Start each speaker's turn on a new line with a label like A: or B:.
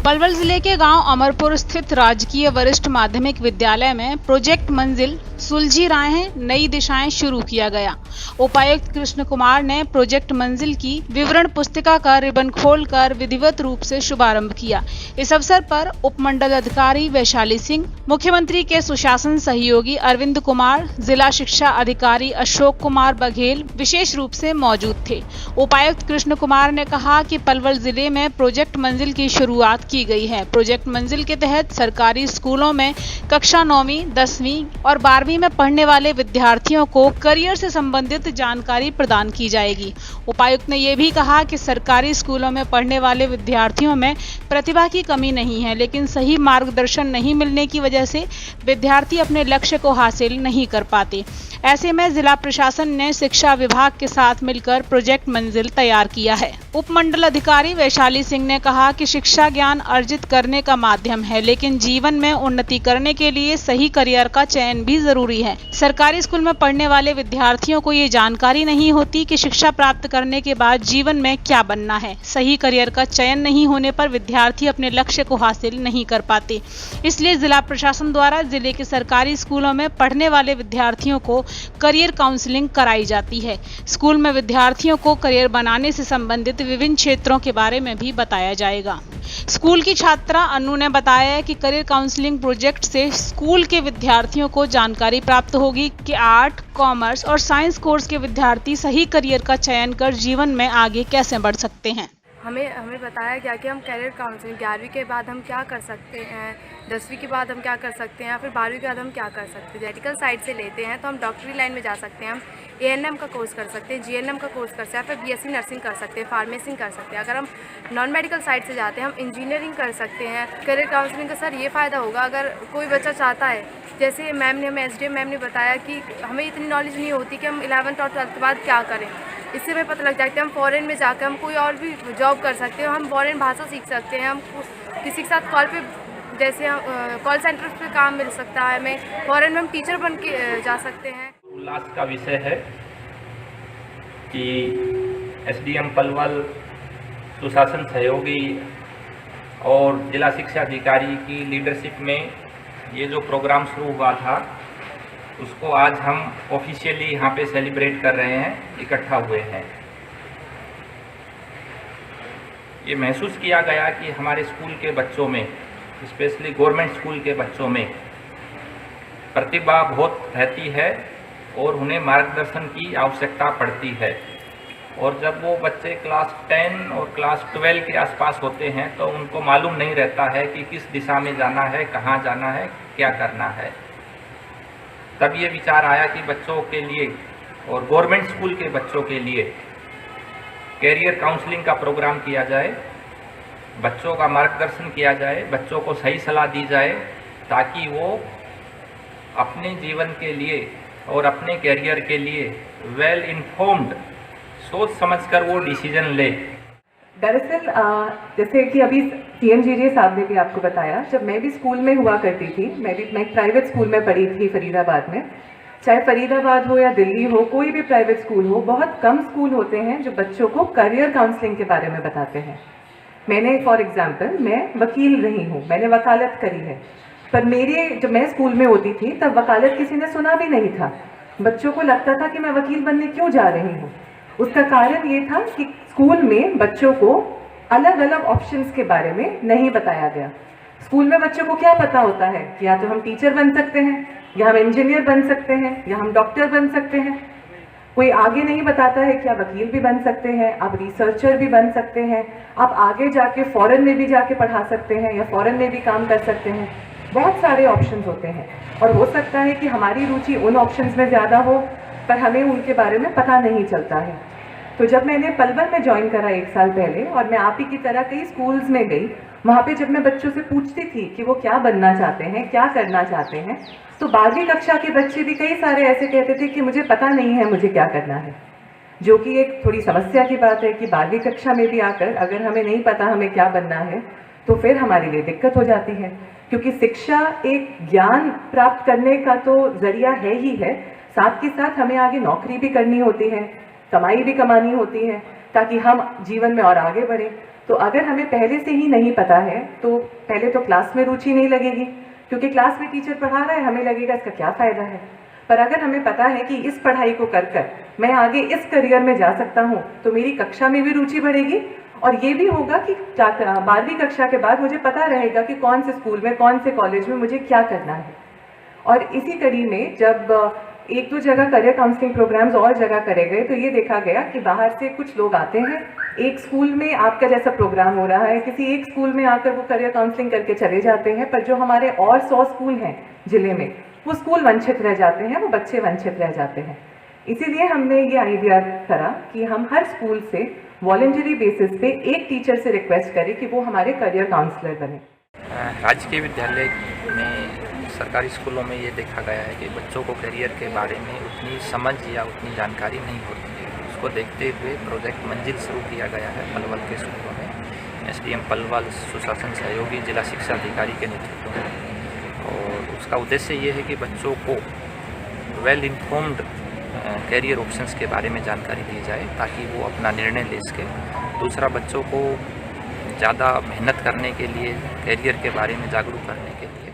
A: पलवल जिले के गांव अमरपुर स्थित राजकीय वरिष्ठ माध्यमिक विद्यालय में प्रोजेक्ट मंजिल सुलझी राहें नई दिशाएं शुरू किया गया। उपायुक्त कृष्ण कुमार ने प्रोजेक्ट मंजिल की विवरण पुस्तिका का रिबन खोलकर विधिवत रूप से शुभारंभ किया। इस अवसर पर उपमंडल अधिकारी वैशाली सिंह, मुख्यमंत्री के सुशासन सहयोगी अरविंद कुमार, जिला शिक्षा अधिकारी अशोक कुमार बघेल विशेष रूप से मौजूद थे। उपायुक्त कृष्ण कुमार ने कहा कि पलवल जिले में प्रोजेक्ट मंजिल की शुरुआत की गई है। प्रोजेक्ट मंजिल के तहत सरकारी स्कूलों में कक्षा 9वीं, 10वीं और 12वीं में पढ़ने वाले विद्यार्थियों को करियर से संबंधित जानकारी प्रदान की जाएगी। उपायुक्त ने यह भी कहा कि सरकारी स्कूलों में पढ़ने वाले विद्यार्थियों में प्रतिभा की कमी नहीं है, लेकिन सही मार्गदर्शन नहीं मिलने की वजह से विद्यार्थी अपने लक्ष्य को हासिल नहीं कर पाते। ऐसे में जिला प्रशासन ने शिक्षा विभाग के साथ मिलकर प्रोजेक्ट मंजिल तैयार किया है। उपमंडल अधिकारी वैशाली सिंह ने कहा कि शिक्षा ज्ञान अर्जित करने का माध्यम है, लेकिन जीवन में उन्नति करने के लिए सही करियर का चयन भी जरूरी है। सरकारी स्कूल में पढ़ने वाले विद्यार्थियों को ये जानकारी नहीं होती कि शिक्षा प्राप्त करने के बाद जीवन में क्या बनना है। सही करियर का चयन नहीं होने पर विद्यार्थी अपने लक्ष्य को हासिल नहीं कर पाते। इसलिए जिला प्रशासन द्वारा जिले के सरकारी स्कूलों में पढ़ने वाले विद्यार्थियों को करियर काउंसलिंग कराई जाती है। स्कूल में विद्यार्थियों को करियर बनाने से संबंधित विभिन्न क्षेत्रों के बारे में भी बताया जाएगा। स्कूल की छात्रा अनु ने बताया कि करियर काउंसलिंग प्रोजेक्ट से स्कूल के विद्यार्थियों को जानकारी प्राप्त होगी कि आर्ट, कॉमर्स और साइंस कोर्स के विद्यार्थी सही करियर का चयन कर जीवन में आगे कैसे बढ़ सकते हैं।
B: हमें बताया गया कि हम करियर काउंसलिंग 11वीं के बाद हम क्या कर सकते हैं, 10वीं के बाद हम क्या कर सकते हैं, या फिर 12वीं के बाद हम क्या कर सकते हैं। मेडिकल साइड से लेते हैं तो हम डॉक्टरी लाइन में जा सकते हैं, हम ANM का कोर्स कर सकते हैं, GNM का कोर्स कर सकते हैं, फिर BSc नर्सिंग कर सकते हैं, फार्मेसी कर सकते हैं। अगर हम नॉन मेडिकल साइड से जाते हैं, हम इंजीनियरिंग कर सकते हैं। करियर काउंसलिंग का सर ये फ़ायदा होगा, अगर कोई बच्चा चाहता है, जैसे मैम ने हमें SDM मैम ने बताया कि हमें इतनी नॉलेज नहीं होती कि हम 11th और 12th के बाद क्या करें। इससे हमें पता लग जाता है हम फॉरेन में जाकर हम कोई और भी जॉब कर सकते हैं, हम फॉरेन भाषा सीख सकते हैं, हम किसी के साथ कॉल पे जैसे हम कॉल सेंटर पे काम मिल सकता है, हमें फॉरेन में हम टीचर बन के जा सकते हैं।
C: उल्लास का विषय है कि SDM पलवल, सुशासन सहयोगी और जिला शिक्षा अधिकारी की लीडरशिप में ये जो प्रोग्राम शुरू हुआ था उसको आज हम ऑफिशियली यहाँ पे सेलिब्रेट कर रहे हैं, इकट्ठा हुए हैं। ये महसूस किया गया कि हमारे स्कूल के बच्चों में, स्पेशली गवर्नमेंट स्कूल के बच्चों में प्रतिभा बहुत रहती है और उन्हें मार्गदर्शन की आवश्यकता पड़ती है। और जब वो बच्चे क्लास 10 और क्लास 12 के आसपास होते हैं तो उनको मालूम नहीं रहता है कि किस दिशा में जाना है, कहाँ जाना है, क्या करना है। तब ये विचार आया कि बच्चों के लिए और गवर्नमेंट स्कूल के बच्चों के लिए कैरियर काउंसलिंग का प्रोग्राम किया जाए, बच्चों का मार्गदर्शन किया जाए, बच्चों को सही सलाह दी जाए ताकि वो अपने जीवन के लिए और अपने कैरियर के लिए वेल इन्फॉर्म्ड सोच समझकर वो डिसीजन ले।
D: दरअसल जैसे कि अभी TMJJ साहब ने भी आपको बताया, जब मैं भी स्कूल में हुआ करती थी, मैं एक प्राइवेट स्कूल में पढ़ी थी फरीदाबाद में। चाहे फरीदाबाद हो या दिल्ली हो, कोई भी प्राइवेट स्कूल हो, बहुत कम स्कूल होते हैं जो बच्चों को करियर काउंसलिंग के बारे में बताते हैं। मैंने फॉर एग्जांपल मैं वकील रही हूँ, मैंने वकालत करी है, पर जब मैं स्कूल में होती थी तब वकालत किसी ने सुना भी नहीं था। बच्चों को लगता था कि मैं वकील बनने क्यों जा रही हूँ। उसका कारण ये था कि स्कूल में बच्चों को अलग अलग ऑप्शंस के बारे में नहीं बताया गया। स्कूल में बच्चों को क्या पता होता है, या तो हम टीचर बन सकते हैं, या हम इंजीनियर बन सकते हैं, या हम डॉक्टर बन सकते हैं। कोई आगे नहीं बताता है कि आप वकील भी बन सकते हैं, आप रिसर्चर भी बन सकते हैं, आप आगे जाके फॉरेन में भी जाके पढ़ा सकते हैं या फॉरेन में भी काम कर सकते हैं। बहुत सारे ऑप्शंस होते हैं और हो सकता है कि हमारी रुचि उन ऑप्शंस में ज़्यादा हो पर हमें उनके बारे में पता नहीं चलता है। तो जब मैंने पलवल में ज्वाइन करा 1 साल पहले और मैं आप ही की तरह कई स्कूल्स में गई, वहाँ पे जब मैं बच्चों से पूछती थी कि वो क्या बनना चाहते हैं, क्या करना चाहते हैं, तो 12वीं कक्षा के बच्चे भी कई सारे ऐसे कहते थे कि मुझे पता नहीं है मुझे क्या करना है। जो कि एक थोड़ी समस्या की बात है कि 12वीं कक्षा में भी आकर अगर हमें नहीं पता हमें क्या बनना है तो फिर हमारे लिए दिक्कत हो जाती है, क्योंकि शिक्षा एक ज्ञान प्राप्त करने का तो जरिया है ही है, साथ के साथ हमें आगे नौकरी भी करनी होती है, कमाई भी कमानी होती है। ताकि हम जीवन में और आगे बढ़ें। तो अगर हमें पहले से ही नहीं पता है तो पहले तो क्लास में रुचि नहीं लगेगी, क्योंकि क्लास में टीचर पढ़ा रहा है, हमें लगेगा इसका क्या फ़ायदा है। पर अगर हमें पता है कि इस पढ़ाई को कर कर मैं आगे इस करियर में जा सकता हूँ, तो मेरी कक्षा में भी रुचि बढ़ेगी और ये भी होगा कि 12वीं कक्षा के बाद मुझे पता रहेगा कि कौन से स्कूल में, कौन से कॉलेज में मुझे क्या करना है। और इसी कड़ी में जब एक दो जगह करियर काउंसलिंग प्रोग्राम्स और जगह करे गए तो ये देखा गया कि बाहर से कुछ लोग आते हैं, एक स्कूल में आपका जैसा प्रोग्राम हो रहा है, किसी एक स्कूल में आकर वो करियर काउंसलिंग करके चले जाते हैं, पर जो हमारे और 100 स्कूल हैं जिले में, वो स्कूल वंचित रह जाते हैं, वो बच्चे वंचित रह जाते हैं। इसीलिए हमने ये आइडिया करा कि हम हर स्कूल से वॉलंटरी बेसिस पे एक टीचर से रिक्वेस्ट करें कि वो हमारे करियर काउंसलर बने।
C: राजकीय विद्यालय में, सरकारी स्कूलों में ये देखा गया है कि बच्चों को करियर के बारे में उतनी समझ या उतनी जानकारी नहीं होती है। उसको देखते हुए प्रोजेक्ट मंजिल शुरू किया गया है पलवल के स्कूलों में। एसडीएम पलवल, सुशासन सहयोगी, जिला शिक्षा अधिकारी के नेतृत्व में। और उसका उद्देश्य ये है कि बच्चों को वेल इन्फॉर्म्ड कैरियर ऑप्शंस के बारे में जानकारी दी जाए ताकि वो अपना निर्णय ले सके। दूसरा, बच्चों को ज़्यादा मेहनत करने के लिए, कैरियर के बारे में जागरूक करने के लिए